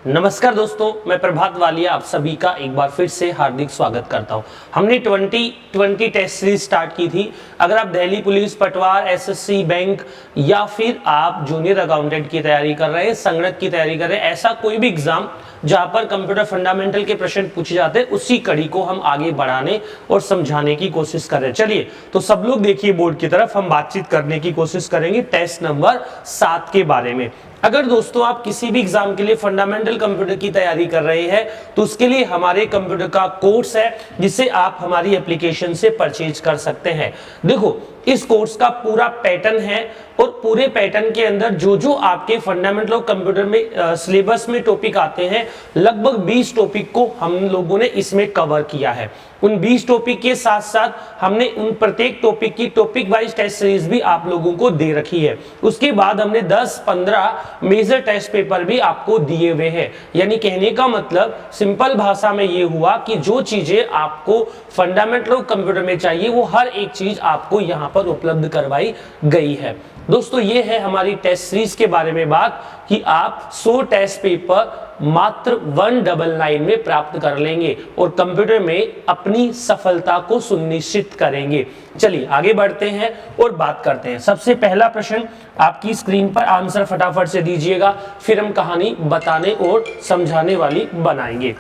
नमस्कार दोस्तों, मैं प्रभात वालिया आप सभी का एक बार फिर से हार्दिक स्वागत करता हूं। हमने 2020 टेस्ट सीरीज स्टार्ट की थी। अगर आप दिल्ली पुलिस, पटवार, एसएससी, बैंक या फिर आप जूनियर अकाउंटेंट की तैयारी कर रहे हैं, संगणक की तैयारी कर रहे हैं, ऐसा कोई भी एग्जाम जहां पर कंप्यूटर फंडामेंटल के प्रश्न पूछे जाते हैं, उसी कड़ी को हम आगे बढ़ाने और समझाने की कोशिश कर रहे हैं। चलिए तो सब लोग देखिए बोर्ड की तरफ, हम बातचीत करने की कोशिश करेंगे टेस्ट नंबर 7 के बारे में। अगर दोस्तों आप किसी भी एग्जाम के लिए फंडामेंटल कंप्यूटर की तैयारी कर रहे हैं तो उसके लिए हमारे कंप्यूटर का कोर्स है जिसे आप हमारी एप्लीकेशन से परचेज कर सकते हैं। देखो, इस कोर्स का पूरा पैटर्न है और पूरे पैटर्न के अंदर जो जो आपके फंडामेंटल ऑफ कंप्यूटर में सिलेबस में टॉपिक आते हैं, लगभग 20 टॉपिक को हम लोगों ने इसमें कवर किया है। उन 20 टॉपिक के साथ साथ हमने उन प्रत्येक टॉपिक की टॉपिक वाइज टेस्ट सीरीज भी आप लोगों को दे रखी है। उसके बाद हमने 10-15 मेजर टेस्ट पेपर भी आपको दिए हुए हैं। यानी कहने का मतलब सिंपल भाषा में ये हुआ कि जो चीजें आपको फंडामेंटल ऑफ कंप्यूटर में चाहिए वो हर एक चीज आपको यहाँ पर उपलब्ध करवाई गई है। दोस्तों, ये है हमारी टेस्ट सीरीज के बारे में बात कि आप 100 टेस्ट पेपर मात्र 199 में प्राप्त कर लेंगे और कंप्यूटर में अपनी सफलता को सुनिश्चित करेंगे। चलिए आगे बढ़ते हैं और बात करते हैं। सबसे पहला प्रश्न आपकी स्क्रीन पर, आंसर फटाफट से दीजिएगा, फिर हम कहानी बताने और समझाने वाली बनाएंगे।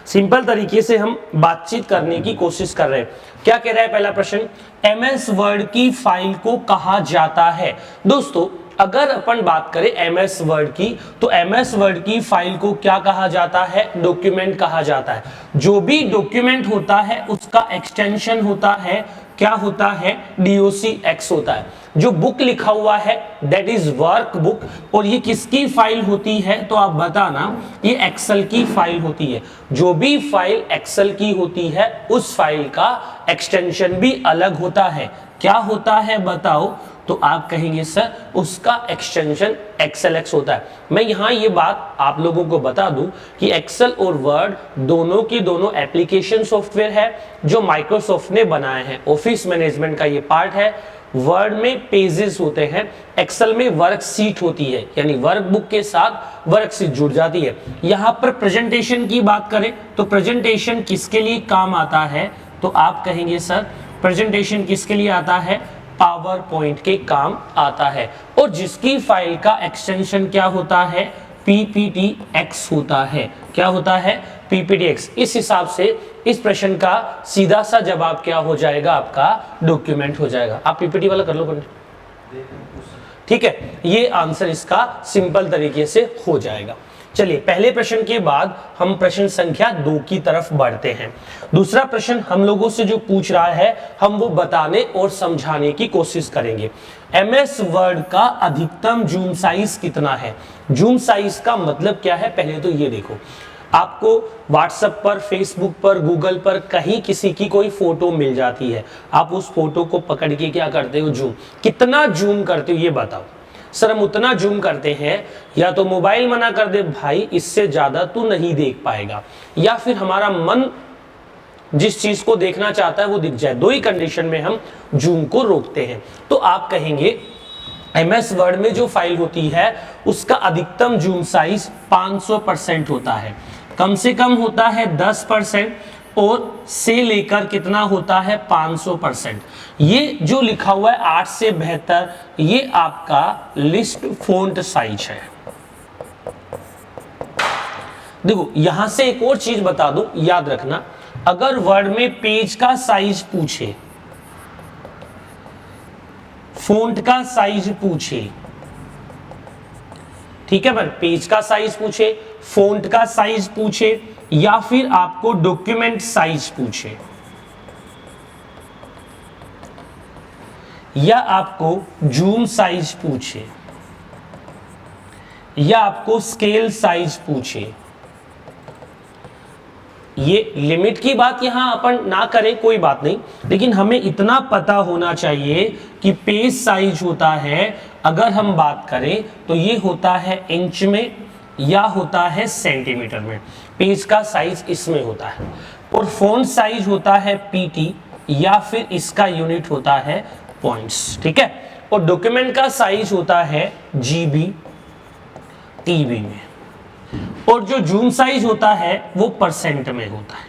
सिंपल तरीके से हम बातचीत करने की कोशिश कर रहे हैं। क्या कह रहा है पहला प्रश्न? एमएस वर्ड की फाइल को कहा जाता है। दोस्तों, अगर अपन बात करें एमएस वर्ड की, तो एमएस वर्ड की फाइल को क्या कहा जाता है? डॉक्यूमेंट कहा जाता है। जो भी डॉक्यूमेंट होता है उसका एक्सटेंशन होता है, क्या होता है? docx होता है। जो बुक लिखा हुआ है दैट इज वर्क बुक, और ये किसकी फाइल होती है? तो आप बताना, ये एक्सेल की फाइल होती है। जो भी फाइल एक्सेल की होती है उस फाइल का एक्सटेंशन भी अलग होता है। क्या होता है बताओ? तो आप कहेंगे सर उसका एक्सटेंशन एक्सेलएक्स होता है। मैं यहां ये बात आप लोगों को बता दूं कि एक्सेल और वर्ड दोनों की दोनों एप्लीकेशन सॉफ्टवेयर है जो माइक्रोसॉफ्ट ने बनाए हैं। ऑफिस मैनेजमेंट का ये पार्ट है। वर्ड में पेजेस होते हैं, एक्सेल में वर्कशीट होती है, यानी वर्कबुक के साथ वर्कशीट जुड़ जाती है। यहां पर प्रेजेंटेशन की बात करें तो प्रेजेंटेशन किसके लिए काम आता है? तो आप कहेंगे सर प्रेजेंटेशन किसके लिए आता है? पावर पॉइंट के काम आता है। और जिसकी फाइल का एक्सटेंशन क्या होता है? PPTX होता है। क्या होता है? PPTX। इस हिसाब से इस प्रश्न का सीधा सा जवाब क्या हो जाएगा? आपका डॉक्यूमेंट हो जाएगा। आप PPT वाला कर लो, ठीक है। ये आंसर इसका सिंपल तरीके से हो जाएगा। चलिए पहले प्रश्न के बाद हम प्रश्न संख्या 2 की तरफ बढ़ते हैं। दूसरा प्रश्न हम लोगों से जो पूछ रहा है हम वो बताने और समझाने की कोशिश करेंगे। एमएस वर्ड का अधिकतम जूम साइज कितना है? जूम साइज का मतलब क्या है? पहले तो ये देखो, आपको व्हाट्सएप पर, फेसबुक पर, गूगल पर कहीं किसी की कोई फोटो मिल जाती है, आप उस फोटो को पकड़ के क्या करते हो? जूम। कितना जूम करते हो ये बताओ। सर हम उतना जूम करते हैं, या तो मोबाइल मना कर दे भाई इससे ज्यादा तू नहीं देख पाएगा, या फिर हमारा मन जिस चीज को देखना चाहता है वो दिख जाए। दो ही कंडीशन में हम जूम को रोकते हैं। तो आप कहेंगे एमएस वर्ड में जो फाइल होती है उसका अधिकतम जूम साइज 500% होता है, कम से कम होता है 10%, और से लेकर कितना होता है? 500%। ये जो लिखा हुआ है 8 से बेहतर, ये आपका लिस्ट फॉन्ट साइज है। देखो यहां से एक और चीज बता दूं, याद रखना, अगर वर्ड में पेज का साइज पूछे, फॉन्ट का साइज पूछे, ठीक है, पर पेज का साइज पूछे, फॉन्ट का साइज पूछे, या फिर आपको डॉक्यूमेंट साइज पूछे, या आपको जूम साइज पूछे, या आपको स्केल साइज पूछे, ये लिमिट की बात यहां अपन ना करें कोई बात नहीं, लेकिन हमें इतना पता होना चाहिए कि पेज साइज होता है, अगर हम बात करें तो ये होता है इंच में या होता है सेंटीमीटर में। पेज का साइज इसमें होता है। और फॉन्ट साइज होता है PT, या फिर इसका यूनिट होता है पॉइंट्स, ठीक है। और डॉक्यूमेंट का साइज होता है GB, TB में। और जो जूम साइज होता है वो परसेंट में होता है।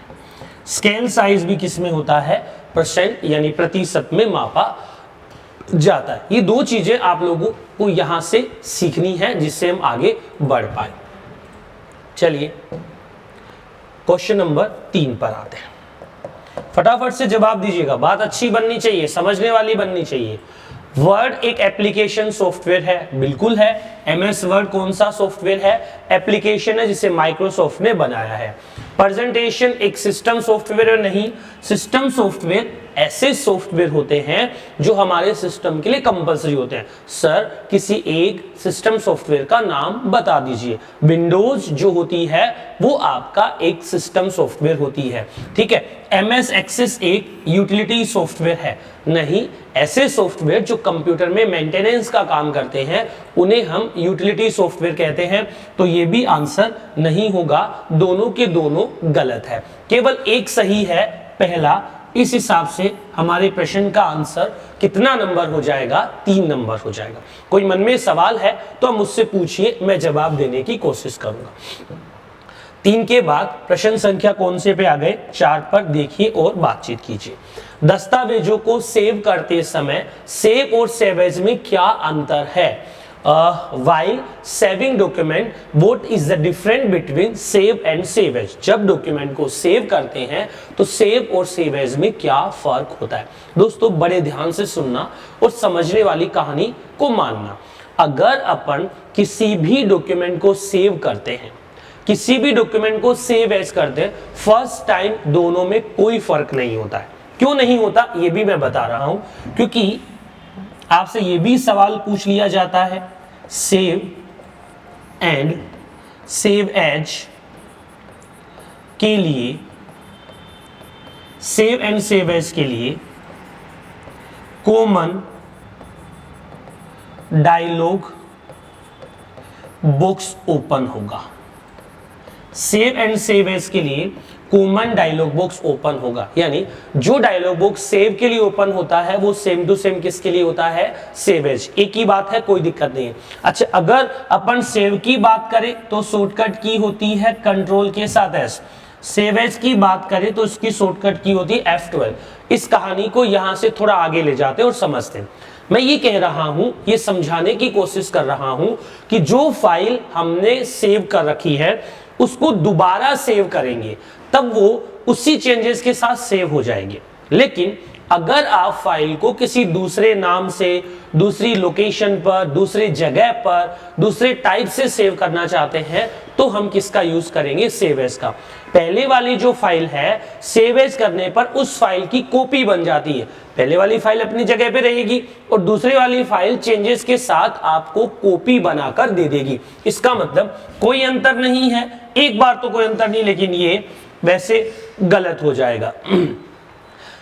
स्केल साइज भी किस में होता है? परसेंट यानी प्रतिशत में मापा जाता है। ये दो चीजें आप लोगों को यहां से सीखनी है जिससे हम आगे बढ़ पाए। चलिए क्वेश्चन नंबर 3 पर आते हैं। फटाफट से जवाब दीजिएगा, बात अच्छी बननी चाहिए, समझने वाली बननी चाहिए। वर्ड एक एप्लीकेशन सॉफ्टवेयर है, बिल्कुल है। एमएस वर्ड कौन सा सॉफ्टवेयर है? एप्लीकेशन है जिसे माइक्रोसॉफ्ट ने बनाया है। प्रेजेंटेशन एक सिस्टम सॉफ्टवेयर है, नहीं। सिस्टम सॉफ्टवेयर ऐसे सॉफ्टवेयर होते हैं जो हमारे सिस्टम के लिए कंपलसरी होते हैं। सर किसी एक सिस्टम सॉफ्टवेयर का नाम बता दीजिए। विंडोज जो होती है वो आपका एक सिस्टम सॉफ्टवेयर होती है, ठीक है। एमएस एक्सेस एक यूटिलिटी सॉफ्टवेयर है, नहीं। ऐसे सॉफ्टवेयर जो कंप्यूटर में मेंटेनेंस का काम करते हैं उन्हें हम यूटिलिटी सॉफ्टवेयर कहते हैं। तो ये भी आंसर नहीं होगा, दोनों के दोनों गलत है, केवल एक सही है, पहला। इस हिसाब से हमारे प्रश्न का आंसर कितना नंबर हो जाएगा? 3 नंबर हो जाएगा। कोई मन में सवाल है तो आप मुझसे पूछिए, मैं जवाब देने की कोशिश करूंगा। 3 के बाद प्रश्न संख्या कौन से पे आ गए? 4 पर देखिए और बातचीत कीजिए। दस्तावेजों को सेव करते समय सेव और सेव एज में क्या अंतर है? While saving document, what is the difference between save and save as? जब डॉक्यूमेंट को सेव करते हैं तो सेव और सेव एज में क्या फर्क होता है? दोस्तों बड़े ध्यान से सुनना और समझने वाली कहानी को मानना। अगर अपन किसी भी डॉक्यूमेंट को सेव करते हैं, किसी भी डॉक्यूमेंट को सेव एज करते हैं, फर्स्ट टाइम दोनों में कोई फर्क नहीं होता है। क्यों नहीं होता ये भी मैं बता रहा हूं, क्योंकि आपसे ये भी सवाल पूछ लिया जाता है, सेव एंड सेव एज के लिए, सेव एंड सेव एज के लिए कॉमन डायलॉग बॉक्स ओपन होगा। सेव एंड सेव एज के लिए कॉमन डायलॉग बॉक्स ओपन होगा, यानी जो डायलॉग बॉक्स सेव के लिए ओपन होता है वो सेम टू सेम किसके लिए होता है? Save as. एक ही बात है, कोई दिक्कत नहीं है। अच्छा, अगर अपन सेव की बात करें तो शॉर्टकट की होती है कंट्रोल के साथ एस। सेव एज की बात करें तो इसकी शॉर्टकट की होती है F12। इस कहानी को यहां से थोड़ा आगे ले जाते हैं और समझते हैं। मैं ये कह रहा हूं, ये समझाने की कोशिश कर रहा हूं कि जो फाइल हमने सेव कर रखी है उसको दोबारा सेव करेंगे तब वो उसी चेंजेस के साथ सेव हो जाएंगे। लेकिन अगर आप फाइल को किसी दूसरे नाम से, दूसरी लोकेशन पर, दूसरे जगह पर, दूसरे टाइप से सेव करना चाहते हैं तो हम किसका यूज करेंगे? सेव एज का। पहले वाली जो फाइल है सेव एज करने पर उस फाइल की कॉपी बन जाती है। पहले वाली फाइल अपनी जगह पे रहेगी और दूसरी वाली फाइल चेंजेस के साथ आपको कॉपी बनाकर दे देगी। इसका मतलब कोई अंतर नहीं है, एक बार तो कोई अंतर नहीं, लेकिन ये वैसे गलत हो जाएगा।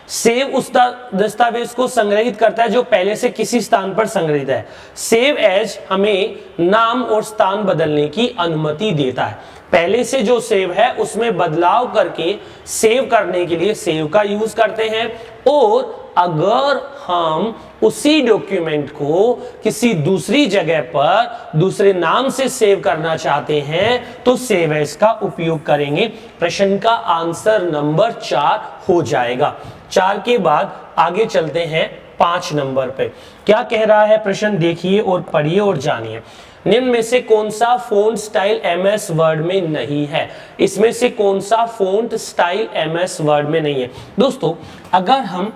सेव उस दस्तावेज को संग्रहित करता है जो पहले से किसी स्थान पर संग्रहित है। सेव एज हमें नाम और स्थान बदलने की अनुमति देता है। पहले से जो सेव है उसमें बदलाव करके सेव करने के लिए सेव का यूज करते हैं, और अगर हम उसी डॉक्यूमेंट को किसी दूसरी जगह पर दूसरे नाम से सेव करना चाहते हैं तो सेव एज का उपयोग करेंगे। प्रश्न का आंसर नंबर 4 हो जाएगा। 4 के बाद आगे चलते हैं 5 नंबर पे। क्या कह रहा है प्रश्न? देखिए और पढ़िए और जानिए। निम्न में से कौन सा फ़ॉन्ट स्टाइल एमएस वर्ड में नहीं है? इसमें से कौन सा फ़ॉन्ट स्टाइल एमएस वर्ड में नहीं है? दोस्तों अगर हम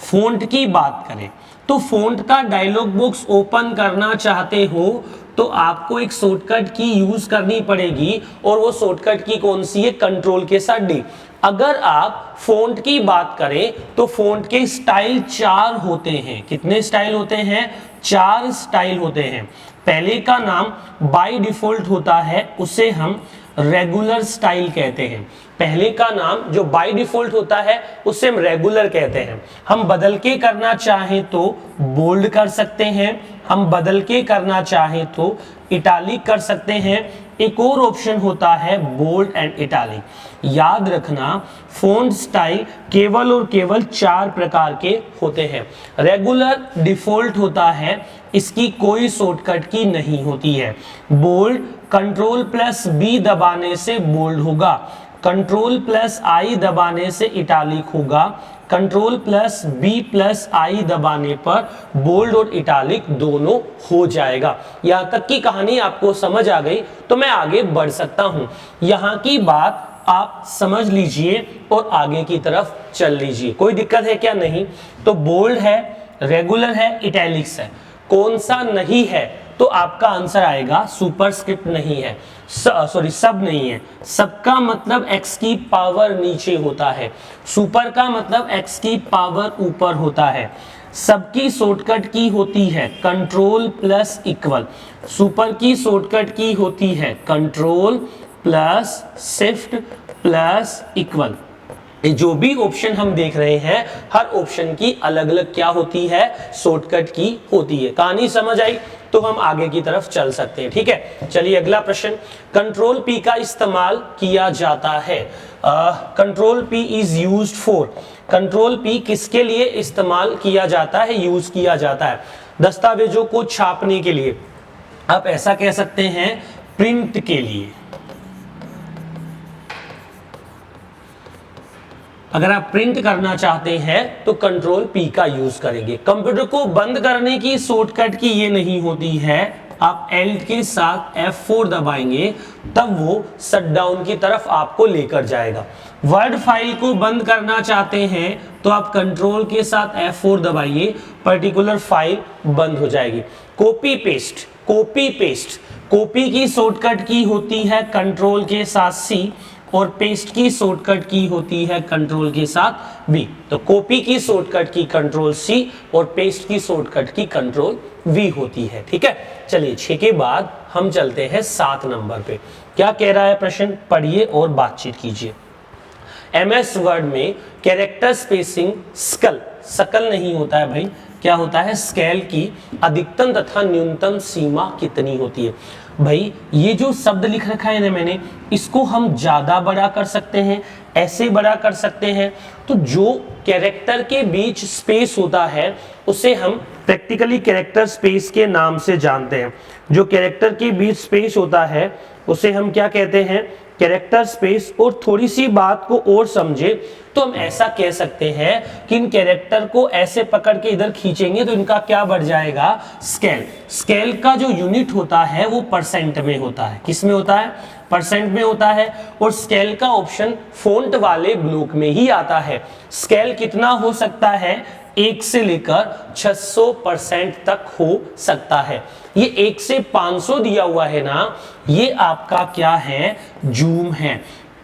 फ़ॉन्ट की बात करें तो फ़ॉन्ट का डायलॉग बॉक्स ओपन करना चाहते हो तो आपको एक शॉर्टकट की यूज करनी पड़ेगी, और वो शॉर्टकट की कौन सी है? कंट्रोल के साथ डी। अगर आप फ़ॉन्ट की बात करें तो फ़ॉन्ट के स्टाइल 4 होते हैं। कितने स्टाइल होते हैं? 4 स्टाइल होते हैं। पहले का नाम बाय डिफॉल्ट होता है, उसे हम रेगुलर स्टाइल कहते हैं। पहले का नाम जो बाय डिफॉल्ट होता है उसे हम रेगुलर कहते हैं। हम बदल के करना चाहें तो बोल्ड कर सकते हैं, हम बदल के करना चाहें तो इटालिक कर सकते हैं, एक और ऑप्शन होता है बोल्ड एंड इटैलिक। याद रखना फॉन्ट स्टाइल केवल और केवल 4 प्रकार के होते हैं। रेगुलर डिफॉल्ट होता है, इसकी कोई शॉर्टकट की नहीं होती है। बोल्ड Ctrl+B दबाने से बोल्ड होगा, Ctrl+I दबाने से इटैलिक होगा, Ctrl+B+I दबाने पर बोल्ड और इटैलिक दोनों हो जाएगा। यहां तक की कहानी आपको समझ आ गई तो मैं आगे बढ़ सकता हूं। यहां की बात आप समझ लीजिए और आगे की तरफ चल लीजिए। कोई दिक्कत है क्या? नहीं। तो बोल्ड है, रेगुलर है, इटैलिक्स है, कौन सा नहीं है? तो आपका आंसर आएगा सुपरस्क्रिप्ट नहीं है, सॉरी सब नहीं है। सबका मतलब x की पावर नीचे होता है, सुपर का मतलब x की पावर ऊपर होता है। सबकी शॉर्टकट की होती है Ctrl+, सुपर की शॉर्टकट की होती है Ctrl+Shift+, जो भी ऑप्शन हम देख रहे हैं हर ऑप्शन की अलग अलग क्या होती है? शॉर्टकट की होती है। कहानी समझ आई तो हम आगे की तरफ चल सकते हैं। ठीक है, चलिए अगला प्रश्न। Ctrl+P का इस्तेमाल किया जाता है। Ctrl+P is used for, Ctrl+P किसके लिए इस्तेमाल किया जाता है, यूज किया जाता है? दस्तावेजों को छापने के लिए, आप ऐसा कह सकते हैं प्रिंट के लिए। अगर आप प्रिंट करना चाहते हैं तो Ctrl+P का यूज करेंगे। कंप्यूटर को बंद करने की शॉर्टकट की ये नहीं होती है, आप Alt के साथ F4 दबाएंगे तब वो शटडाउन की तरफ आपको लेकर जाएगा। वर्ड फाइल को बंद करना चाहते हैं तो आप कंट्रोल के साथ F4 दबाइए, पर्टिकुलर फाइल बंद हो जाएगी। कॉपी पेस्ट, कॉपी की शॉर्टकट की होती है कंट्रोल के साथ C और पेस्ट की शॉर्टकट की होती है कंट्रोल के साथ V। तो कॉपी की शॉर्टकट की Ctrl+C और पेस्ट की शॉर्टकट की Ctrl+V होती है। ठीक है, चलिए 6 के बाद हम चलते हैं 7 नंबर पे। क्या कह रहा है प्रश्न, पढ़िए और बातचीत कीजिए। MS वर्ड में कैरेक्टर स्पेसिंग सकल नहीं होता है भाई, क्या होता है? स्केल की अधिकतम तथा न्यूनतम सीमा कितनी होती है? भाई ये जो शब्द लिख रखा है ना मैंने, इसको हम ज्यादा बड़ा कर सकते हैं, ऐसे बड़ा कर सकते हैं। तो जो कैरेक्टर के बीच स्पेस होता है उसे हम प्रैक्टिकली कैरेक्टर स्पेस के नाम से जानते हैं। जो कैरेक्टर के बीच स्पेस होता है उसे हम क्या कहते हैं? Character space. और थोड़ी सी बात को और समझे तो हम ऐसा कह सकते हैं कि इन कैरेक्टर को ऐसे पकड़ के इधर खींचेंगे तो इनका क्या बढ़ जाएगा? स्केल। स्केल का जो यूनिट होता है वो परसेंट में होता है। किस में होता है? परसेंट में होता है। और स्केल का ऑप्शन फॉन्ट वाले ब्लॉक में ही आता है। स्केल कितना हो सकता है? 1 से लेकर 600% तक हो सकता है। ये 1 से 500 दिया हुआ है ना, ये आपका क्या है? जूम है।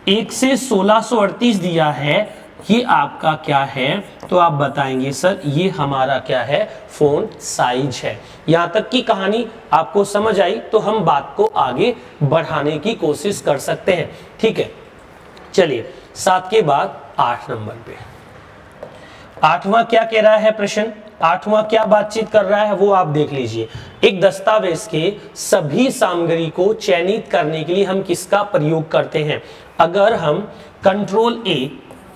1 से 1638 दिया है, ये आपका क्या है? तो आप बताएंगे सर ये हमारा क्या है? फॉन्ट साइज है। यहां तक की कहानी आपको समझ आई तो हम बात को आगे बढ़ाने की कोशिश कर सकते हैं। ठीक है, चलिए 7 के बाद 8 नंबर पे। 8वां क्या कह रहा है प्रश्न? 8वां क्या बातचीत कर रहा है वो आप देख लीजिए। एक दस्तावेज के सभी सामग्री को चयनित करने के लिए हम किसका प्रयोग करते हैं? अगर हम Ctrl+A,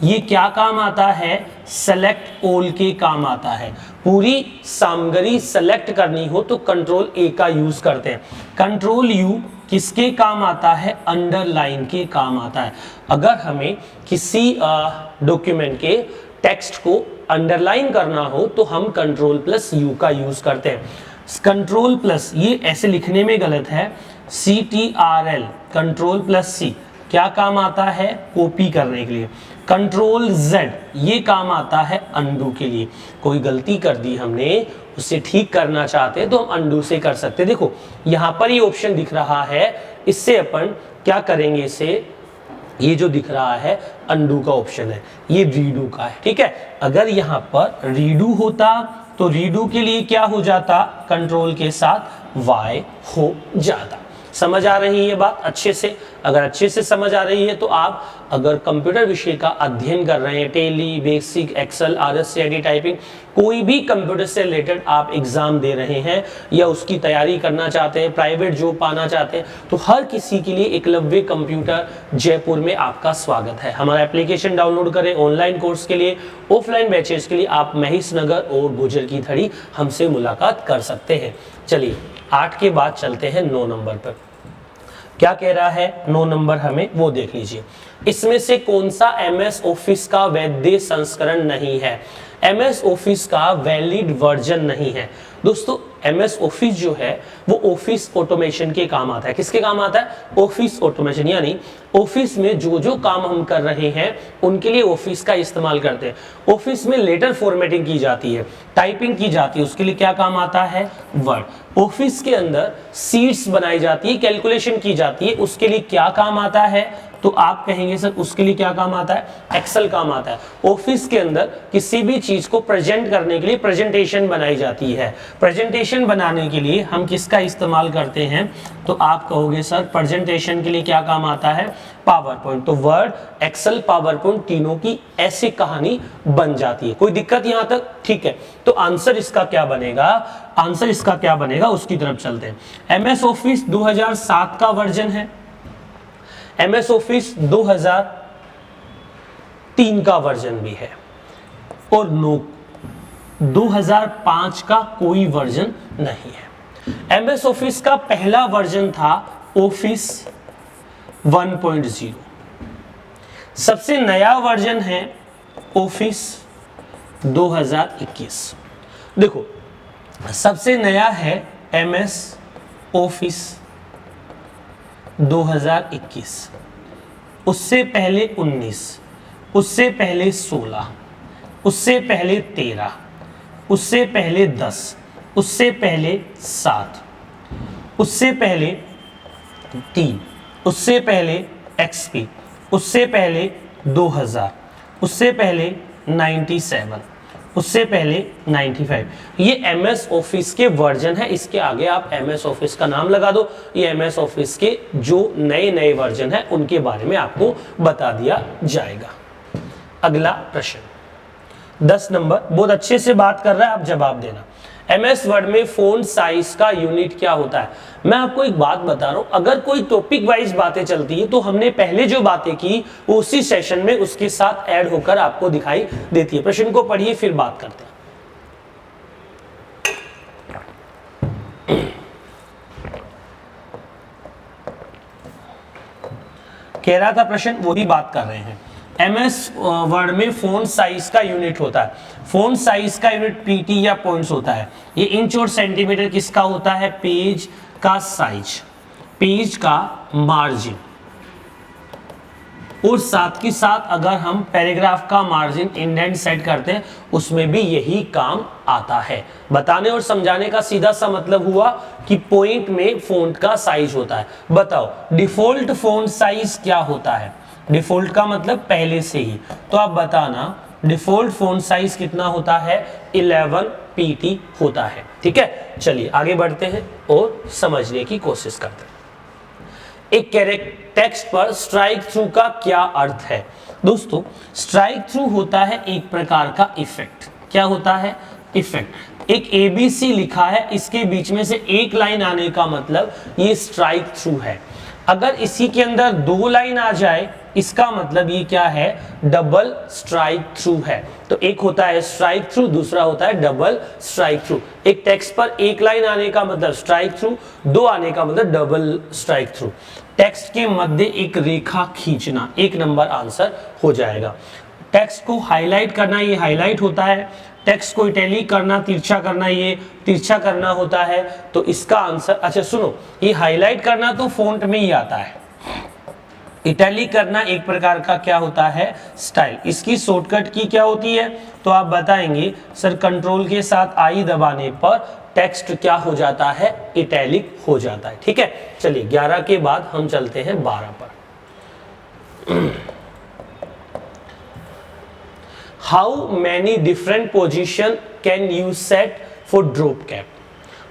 ये क्या काम आता है? सेलेक्ट ऑल के काम आता है। पूरी सामग्री सेलेक्ट करनी हो तो Ctrl+A का यूज करते हैं। Ctrl+U किसके काम आता है? अंडरलाइन के काम आता है। अगर हमें किसी डॉक्यूमेंट के टेक्स्ट को अंडरलाइन करना हो तो हम Ctrl+U का यूज करते हैं। Ctrl+, ये ऐसे लिखने में गलत है, CTRL, Ctrl+C क्या काम आता है? कॉपी करने के लिए। Ctrl+Z ये काम आता है अनडू के लिए। कोई गलती कर दी हमने, उसे ठीक करना चाहते हैं तो हम अनडू से कर सकते हैं। देखो यहाँ पर ये ऑप्शन दिख रहा है, इससे अपन क्या करेंगे? इसे ये जो दिख रहा है अनडू का ऑप्शन है, ये रीडू का है। ठीक है, अगर यहाँ पर रीडू होता तो रीडू के लिए क्या हो जाता? कंट्रोल के साथ Y हो जाता। समझ आ रही है बात अच्छे से? अगर अच्छे से समझ आ रही है तो आप अगर कंप्यूटर विषय का अध्ययन कर रहे हैं, Tally, basic, Excel, RSCID typing, कोई भी कंप्यूटर से रिलेटेड आप एग्जाम दे रहे हैं या उसकी तैयारी करना चाहते हैं, प्राइवेट जॉब पाना चाहते हैं, तो हर किसी के लिए एकलव्य कंप्यूटर जयपुर में आपका स्वागत है। हमारा एप्लीकेशन डाउनलोड करें। ऑनलाइन कोर्स के लिए, ऑफलाइन बैचेस के लिए आप महेश नगर और गुजर की थड़ी हमसे मुलाकात कर सकते हैं। चलिए 8 के बाद चलते हैं 9 नंबर पर। क्या कह रहा है 9 नंबर, हमें वो देख लीजिए। इसमें से कौन सा MS ऑफिस का वैध संस्करण नहीं है? MS ऑफिस का वैलिड वर्जन नहीं है। दोस्तों MS ऑफिस जो है वो ऑफिस ऑटोमेशन के काम आता है। किसके काम आता है? ऑफिस ऑटोमेशन, यानी ऑफिस में जो जो काम हम कर रहे हैं उनके लिए ऑफिस का इस्तेमाल करते हैं। ऑफिस में लेटर फॉर्मेटिंग की जाती है, टाइपिंग की जाती है, उसके लिए क्या काम आता है? वर्ड। ऑफिस के अंदर सीट्स बनाई जाती है, कैलकुलेशन की जाती है, उसके लिए क्या काम आता है? तो आप कहेंगे सर उसके लिए क्या काम आता है? एक्सेल काम आता है। ऑफिस के अंदर किसी भी चीज को प्रेजेंट करने के लिए प्रेजेंटेशन बनाई जाती है। प्रेजेंटेशन बनाने के लिए हम किसका इस्तेमाल करते हैं? तो आप कहोगे सर प्रेजेंटेशन के लिए क्या काम आता है? Power point. तो वर्ड, एक्सेल, पावर पॉइंट तीनों की ऐसी कहानी बन जाती है। कोई दिक्कत यहां तक? ठीक है, तो आंसर इसका क्या बनेगा? आंसर इसका क्या बनेगा उसकी तरफ चलते हैं। MS ऑफिस 2007 का वर्जन है, MS ऑफिस 2003 का वर्जन भी है, और नो 2005 का कोई वर्जन नहीं है। MS ऑफिस का पहला वर्जन था ऑफिस 1.0। सबसे नया वर्जन है ऑफिस 2021। देखो सबसे नया है MS ऑफिस 2021, उससे पहले 19, उससे पहले 16, उससे पहले 13, उससे पहले 10, उससे पहले 7, उससे पहले 3, उससे पहले XP, उससे पहले 2000, उससे पहले 97, उससे पहले 95। ये MS ऑफिस के वर्जन है। इसके आगे आप MS ऑफिस का नाम लगा दो, ये MS ऑफिस के जो नए नए वर्जन है उनके बारे में आपको बता दिया जाएगा। अगला प्रश्न 10 नंबर, बहुत अच्छे से बात कर रहा है, आप जवाब देना। MS वर्ड में फोंट साइज का यूनिट क्या होता है? मैं आपको एक बात बता रहा हूं, अगर कोई टॉपिक वाइज बातें चलती है तो हमने पहले जो बातें की वो उसी सेशन में उसके साथ ऐड होकर आपको दिखाई देती है। प्रश्न को पढ़िए फिर बात करते हैं। कह रहा था प्रश्न, वही बात कर रहे हैं। MS वर्ड में फोंट साइज का यूनिट होता है। फोंट साइज का यूनिट PT या पॉइंट्स होता है। ये इंच और सेंटीमीटर किसका होता है? पेज का साइज, पेज का मार्जिन, और साथ के साथ अगर हम पैराग्राफ का मार्जिन इंडेंट सेट करते हैं उसमें भी यही काम आता है। बताने और समझाने का सीधा सा मतलब हुआ कि पॉइंट में फोंट का साइज होता है। बताओ डिफॉल्ट फोंट साइज क्या होता है? डिफॉल्ट का मतलब पहले से ही, तो आप बताना डिफॉल्ट फोंट साइज कितना होता है? 11 PT होता है। ठीक है, चलिए आगे बढ़ते हैं और समझने की कोशिश करते हैं। एक टेक्स्ट पर स्ट्राइक थ्रू का क्या अर्थ है? दोस्तों स्ट्राइक थ्रू होता है एक प्रकार का इफेक्ट। क्या होता है? इफेक्ट। एक ABC लिखा है, इसके बीच में से एक लाइन आने का मतलब ये स्ट्राइक थ्रू है। अगर इसी के अंदर 2 लाइन आ जाए इसका मतलब ये क्या है? डबल स्ट्राइक थ्रू है। तो एक होता है स्ट्राइक थ्रू, दूसरा होता है डबल स्ट्राइक थ्रू। एक टेक्स्ट पर एक लाइन आने का मतलब स्ट्राइक थ्रू, 2 आने का मतलब डबल स्ट्राइक थ्रू। टेक्स्ट के मध्य एक रेखा खींचना, 1 नंबर आंसर हो जाएगा। टेक्स्ट को हाईलाइट करना, ये हाईलाइट होता है। टेक्स्ट को इटैलिक करना, तिरछा करना, ये तिरछा करना होता है। तो इसका आंसर, अच्छा सुनो, ये हाईलाइट करना तो फॉन्ट में ही आता है। इटैलिक करना एक प्रकार का क्या होता है? स्टाइल। इसकी शॉर्टकट की क्या होती है? तो आप बताएंगे सर कंट्रोल के साथ I दबाने पर टेक्स्ट क्या हो जाता है? इटैलिक हो जाता है। ठीक है, चलिए 11 के बाद हम चलते हैं 12 पर। How many different position can you set for drop cap?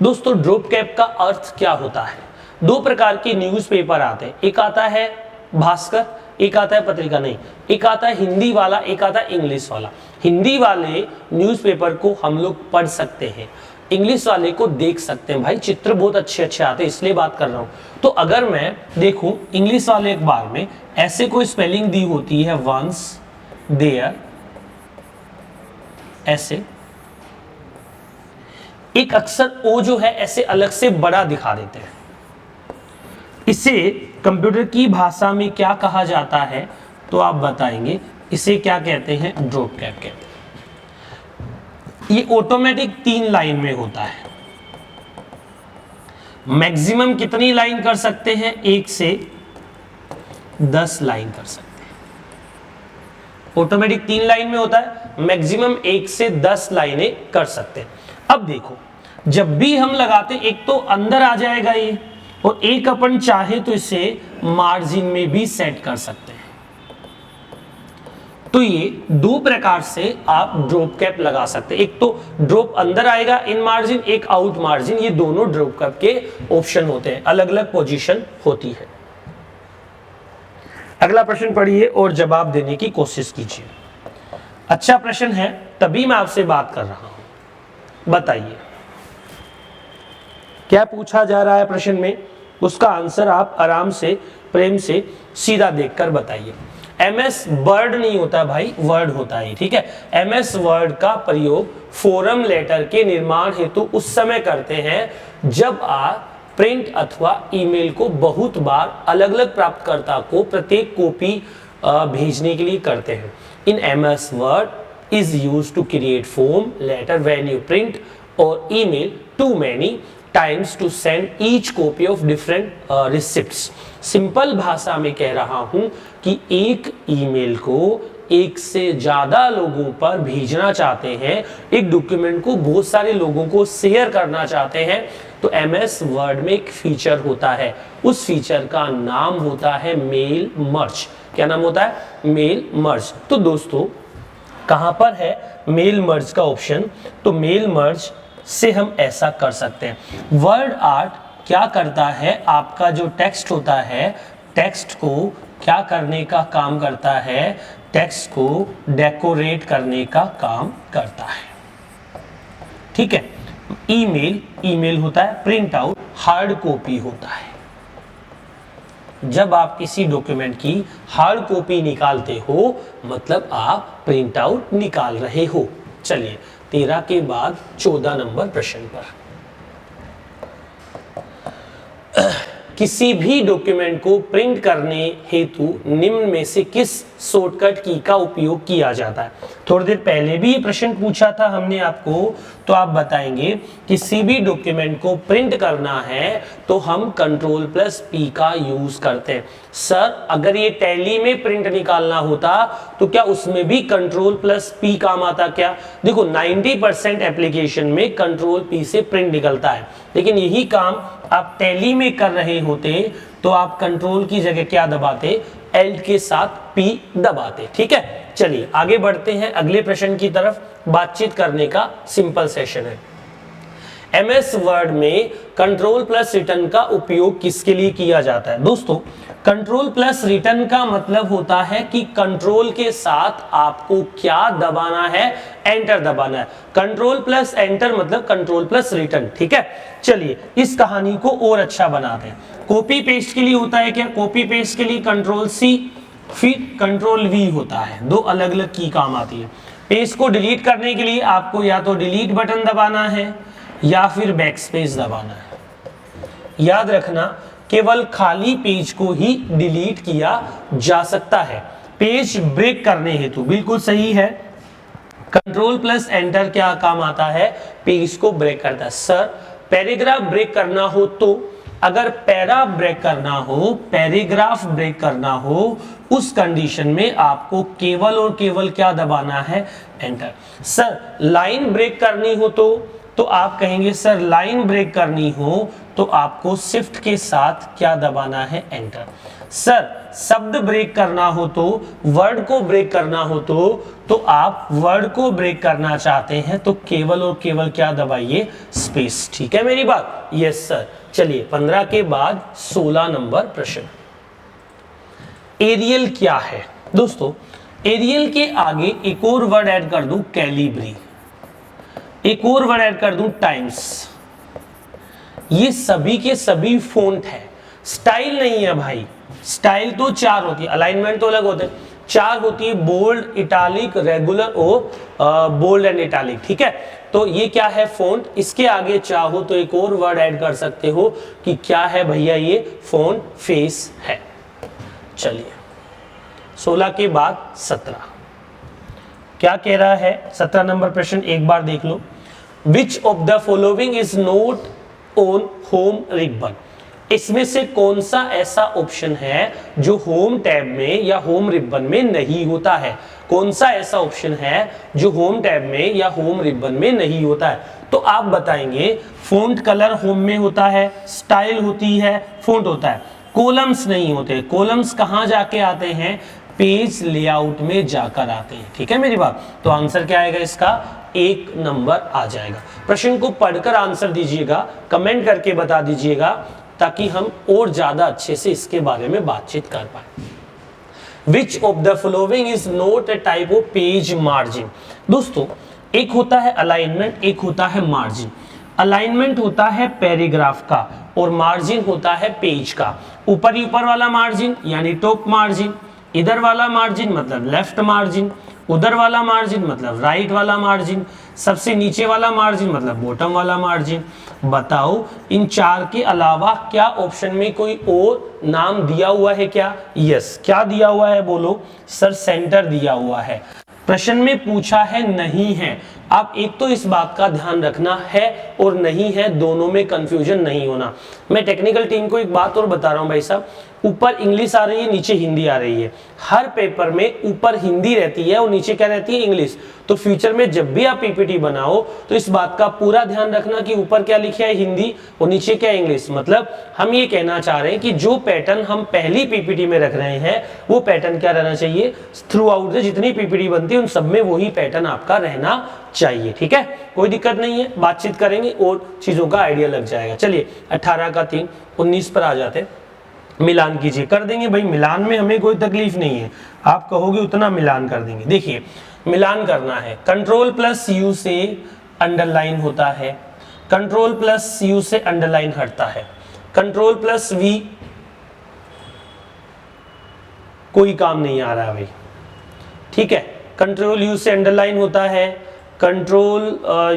दोस्तों ड्रॉप कैप का अर्थ क्या होता है? दो प्रकार के न्यूज़पेपर आते हैं, एक आता है भास्कर, एक आता है पत्रिका, नहीं, एक आता है हिंदी वाला, एक आता है इंग्लिश वाला। हिंदी वाले न्यूज़पेपर को हम लोग पढ़ सकते हैं, इंग्लिश वाले को देख सकते हैं। भाई चित्र बहुत अच्छे अच्छे आते हैं, इसलिए बात कर रहा हूँ। तो अगर मैं देखूं इंग्लिश वाले अखबार में ऐसे कोई स्पेलिंग दी होती है, वंस देयर, ऐसे एक अक्षर ओ जो है ऐसे अलग से बड़ा दिखा देते हैं। इसे कंप्यूटर की भाषा में क्या कहा जाता है, तो आप बताएंगे इसे क्या कहते हैं, ड्रॉप कैप कहते हैं। ये ऑटोमेटिक 3 लाइन में होता है। मैक्सिमम कितनी लाइन कर सकते हैं, 1 से 10 लाइन कर सकते हैं। ऑटोमेटिक 3 लाइन में होता है, मैक्सिमम 1 से 10 लाइनें कर सकते हैं। अब देखो जब भी हम लगाते, एक तो अंदर आ जाएगा ये, और एक अपन चाहे तो इसे मार्जिन में भी सेट कर सकते हैं। तो ये दो प्रकार से आप ड्रॉप कैप लगा सकते हैं। एक तो ड्रॉप अंदर आएगा इन मार्जिन, एक आउट मार्जिन, ये दोनों ड्रॉप कैप के ऑप्शन होते हैं, अलग अलग पोजीशन होती है। अगला प्रश्न पढ़िए और जवाब देने की कोशिश कीजिए। अच्छा प्रश्न है, तभी मैं आपसे बात कर रहा हूं। बताइए क्या पूछा जा रहा है प्रश्न में, उसका आंसर आप आराम से प्रेम से सीधा देखकर बताइए। एमएस वर्ड नहीं होता भाई, वर्ड होता है, ठीक है। एमएस वर्ड का प्रयोग फोरम लेटर के निर्माण हेतु उस समय करते हैं जब आप प्रिंट अथवा ईमेल को बहुत बार अलग अलग प्राप्तकर्ता को प्रत्येक कॉपी भेजने के लिए करते हैं। In MS Word is used to create form letter when you print और email to many times to send each copy of different receipts. Simple भाषा में कह रहा हूं कि एक ईमेल को एक से ज्यादा लोगों पर भेजना चाहते हैं, एक डॉक्यूमेंट को बहुत सारे लोगों को शेयर करना चाहते हैं, तो एमएस वर्ड में एक फीचर होता है, उस फीचर का नाम होता है मेल मर्ज। क्या नाम होता है, मेल मर्ज। तो दोस्तों कहां पर है मेल मर्ज का ऑप्शन, तो मेल मर्ज से हम ऐसा कर सकते हैं। वर्ड आर्ट क्या करता है, आपका जो टेक्स्ट होता है, टेक्स्ट को क्या करने का काम करता है, टेक्स्ट को डेकोरेट करने का काम करता है, ठीक है। ईमेल, ईमेल होता है प्रिंट आउट, हार्ड कॉपी होता है। जब आप किसी डॉक्यूमेंट की हार्ड कॉपी निकालते हो मतलब आप प्रिंट आउट निकाल रहे हो। चलिए 13 के बाद 14 नंबर प्रश्न पर। किसी भी डॉक्यूमेंट को प्रिंट करने हेतु निम्न में से किस शॉर्टकट की का उपयोग किया जाता है। थोड़ी देर पहले भी ये प्रश्न पूछा था हमने आपको, तो आप बताएंगे किसी भी डॉक्यूमेंट को प्रिंट करना है तो हम Ctrl+P का यूज करते हैं। सर अगर ये टैली में प्रिंट निकालना होता तो क्या उसमें भी Ctrl+P काम आता क्या? देखो 90% एप्लीकेशन में Ctrl+P से प्रिंट निकलता है, लेकिन यही काम आप टैली में कर रहे होते तो आप कंट्रोल की जगह क्या दबाते, Alt के साथ P दबाते, ठीक है। चलिए आगे बढ़ते हैं अगले प्रश्न की तरफ। बातचीत करने का सिंपल सेशन है। एमएस वर्ड में Ctrl+Return का उपयोग किसके लिए किया जाता है? दोस्तों Ctrl+Return का मतलब होता है कि कंट्रोल के साथ आपको क्या दबाना है, एंटर दबाना है। Ctrl+Enter मतलब Ctrl+Return, ठीक है। चलिए इस कहानी को और अच्छा बनाते हैं। कॉपी पेस्ट के लिए होता है क्या? कॉपी पेस्ट के लिए Ctrl+C फिर Ctrl+V होता है, दो अलग अलग की काम आती है। पेस्ट को डिलीट करने के लिए आपको या तो डिलीट बटन दबाना है या फिर बैकस्पेस दबाना है। याद रखना केवल खाली पेज को ही डिलीट किया जा सकता है। पेज ब्रेक करने हेतु बिल्कुल सही है, Ctrl+Enter क्या काम आता है, पेज को ब्रेक करता है। सर पैराग्राफ ब्रेक करना हो तो, अगर पैरा ब्रेक करना हो, पैराग्राफ ब्रेक करना हो, उस कंडीशन में आपको केवल और केवल क्या दबाना है, एंटर। सर लाइन ब्रेक करनी हो तो आप कहेंगे सर लाइन ब्रेक करनी हो तो आपको शिफ्ट के साथ क्या दबाना है, एंटर। सर शब्द ब्रेक करना हो तो, वर्ड को ब्रेक करना हो तो आप वर्ड को ब्रेक करना चाहते हैं तो केवल और केवल क्या दबाइए, स्पेस, ठीक है मेरी बात? Yes sir. चलिए 15 के बाद 16 नंबर प्रश्न, एरियल क्या है दोस्तों? एरियल के आगे एक और वर्ड ऐड कर दूं, कैलिब्री, एक और वर्ड ऐड कर दूं, टाइम्स। ये सभी के सभी फॉन्ट है, स्टाइल नहीं है भाई। स्टाइल तो 4 होती है, अलाइनमेंट तो अलग होते हैं, 4 होती है, बोल्ड, इटालिक, रेगुलर और बोल्ड एंड इटालिक, ठीक है। तो ये क्या है? फॉन्ट। इसके आगे चाहो तो एक और वर्ड ऐड कर सकते हो कि क्या है भैया? ये फॉन्ट फेस है। चलिए 16 के बाद 17 क्या कह रहा है? 17 नंबर प्रश्न एक बार देख लो। Which of the following is not on home ribbon? इसमें से कौन सा ऐसा ऑप्शन है जो होम टैब में या होम रिबन में नहीं होता है? कौन सा ऐसा ऑप्शन है जो होम टैब में या होम रिबन में नहीं होता है? तो आप बताएंगे फॉन्ट कलर होम में होता है, स्टाइल होती है, फॉन्ट होता है, कॉलम्स नहीं होते। कॉलम्स कहां जाके आते हैं? पेज लेआउट में जाकर आते हैं, ठीक है मेरी बात। तो आंसर क्या आएगा इसका? 1 नंबर आ जाएगा। प्रश्न को पढ़कर आंसर दीजिएगा, कमेंट करके बता दीजिएगा, ताकि हम और ज्यादा अच्छे से इसके बारे में बातचीत कर पाए। विच of the following is not a type of page margin? दोस्तों एक होता है अलाइनमेंट, एक होता है मार्जिन। अलाइनमेंट होता है पैराग्राफ का और मार्जिन होता है पेज का। ऊपर ही ऊपर वाला मार्जिन यानी टॉप मार्जिन, इधर वाला मार्जिन मतलब लेफ्ट मार्जिन, उधर वाला मार्जिन मतलब राइट वाला मार्जिन, सबसे नीचे वाला मार्जिन मतलब बॉटम वाला मार्जिन। बताओ इन 4 के अलावा क्या ऑप्शन में कोई और नाम दिया हुआ है क्या? यस, क्या दिया हुआ है बोलो? सर सेंटर दिया हुआ है। प्रश्न में पूछा है नहीं है। आप एक तो इस बात का ध्यान रखना है और नहीं है, दोनों में कंफ्यूजन नहीं होना। मैं टेक्निकल टीम को एक बात और बता रहा हूं भाई साहब, ऊपर इंग्लिश आ रही है, नीचे हिंदी आ रही है। हर पेपर में ऊपर हिंदी रहती है और नीचे क्या रहती है? इंग्लिश। तो फ्यूचर में जब भी आप पीपीटी बनाओ तो इस बात का पूरा ध्यान रखना कि ऊपर क्या लिखा है? हिंदी, और नीचे क्या? इंग्लिश। मतलब हम ये कहना चाह रहे हैं कि जो पैटर्न हम पहली पीपीटी में रख रहे हैं वो पैटर्न क्या रहना चाहिए? थ्रू आउट जितनी पीपीटी बनती है उन सब में वही पैटर्न आपका रहना चाहिए, ठीक है। कोई दिक्कत नहीं है, बातचीत करेंगे और चीजों का आइडिया लग जाएगा। चलिए 18 का 3, 19 पर आ जाते हैं। मिलान कीजिए, कर देंगे भाई, मिलान में हमें कोई तकलीफ नहीं है, आप कहोगे उतना मिलान कर देंगे। देखिए मिलान करना है, कंट्रोल प्लस यू से अंडरलाइन होता है, कंट्रोल प्लस यू से अंडरलाइन हटता है, कंट्रोल प्लस वी कोई काम नहीं आ रहा है भाई, ठीक है। कंट्रोल यू से अंडरलाइन होता है, कंट्रोल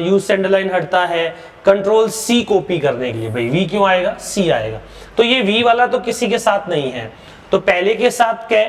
यू से अंडरलाइन हटता है, कंट्रोल सी कॉपी करने के लिए भाई वी क्यों आएगा? सी आएगा। तो ये वी वाला तो किसी के साथ नहीं है, तो पहले के साथ क्या?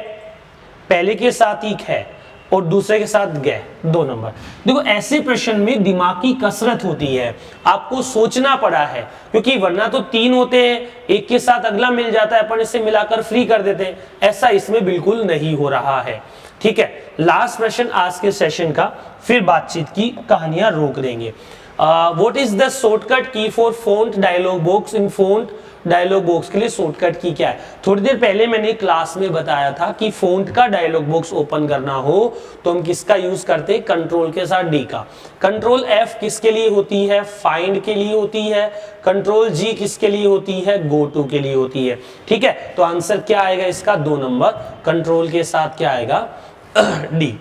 पहले के साथ ही है और दूसरे के साथ गए, 2 नंबर। देखो ऐसे प्रश्न में दिमागी कसरत होती है, आपको सोचना पड़ा है, क्योंकि वरना तो 3 होते हैं, एक के साथ अगला मिल जाता है, अपन इसे मिलाकर फ्री कर देते हैं। ऐसा इसमें बिल्कुल नहीं हो रहा है, ठीक है। लास्ट प्रश्न आज के सेशन का, फिर बातचीत की कहानियां रोक देंगे। What is the shortcut key for font dialog box? इन फॉन्ट डायलॉग बॉक्स के लिए शॉर्टकट की क्या है? थोड़ी देर पहले मैंने क्लास में बताया था कि फॉन्ट का डायलॉग बॉक्स ओपन करना हो तो हम किसका यूज करते हैं? कंट्रोल के साथ डी का। कंट्रोल एफ किसके लिए होती है? फाइंड के लिए होती है। कंट्रोल जी किसके लिए होती है? गो टू के लिए होती है, ठीक है। तो आंसर क्या आएगा इसका? 2 नंबर, कंट्रोल के साथ क्या आएगा? डी।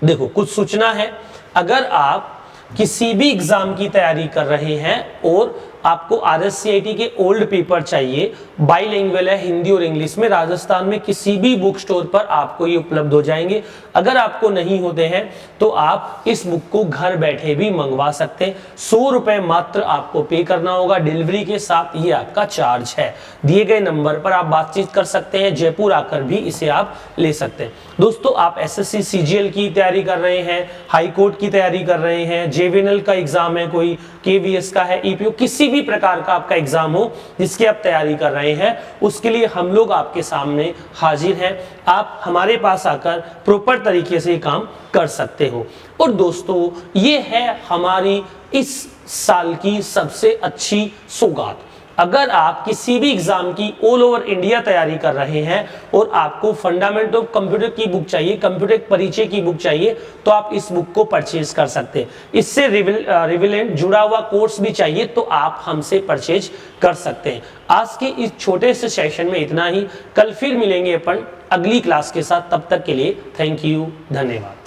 देखो कुछ सूचना है, अगर आप किसी भी एग्जाम की तैयारी कर रहे हैं और आपको आरएससीआईटी के ओल्ड पेपर चाहिए, बाइलिंगुअल है हिंदी और इंग्लिश में, राजस्थान में किसी भी बुक स्टोर पर आपको ये उपलब्ध हो जाएंगे। अगर आपको नहीं होते हैं तो आप इस बुक को घर बैठे भी मंगवा सकते हैं। 100 रुपए मात्र आपको पे करना होगा डिलीवरी के साथ, ये आपका चार्ज है। दिए गए नंबर पर आप बातचीत कर सकते हैं, जयपुर आकर भी इसे आप ले सकते हैं। दोस्तों आप एसएससी सीजीएल की तैयारी कर रहे हैं, हाई कोर्ट की तैयारी कर रहे हैं, जेवीएनएल का एग्जाम है, कोई केवीएस का है, ईपीओ, किसी भी प्रकार का आपका एग्जाम हो जिसकी आप तैयारी कर रहे हैं, उसके लिए हम लोग आपके सामने हाजिर हैं। आप हमारे पास आकर प्रॉपर तरीके से काम कर सकते हो। और दोस्तों ये है हमारी इस साल की सबसे अच्छी सौगात। अगर आप किसी भी एग्जाम की ऑल ओवर इंडिया तैयारी कर रहे हैं और आपको फंडामेंट ऑफ कंप्यूटर की बुक चाहिए, कंप्यूटर परिचय की बुक चाहिए, तो आप इस बुक को परचेज कर सकते हैं। इससे रिविलेंट जुड़ा हुआ कोर्स भी चाहिए तो आप हमसे परचेज कर सकते हैं। आज के इस छोटे से सेशन में इतना ही। कल फिर मिलेंगे अपन अगली क्लास के साथ। तब तक के लिए थैंक यू, धन्यवाद।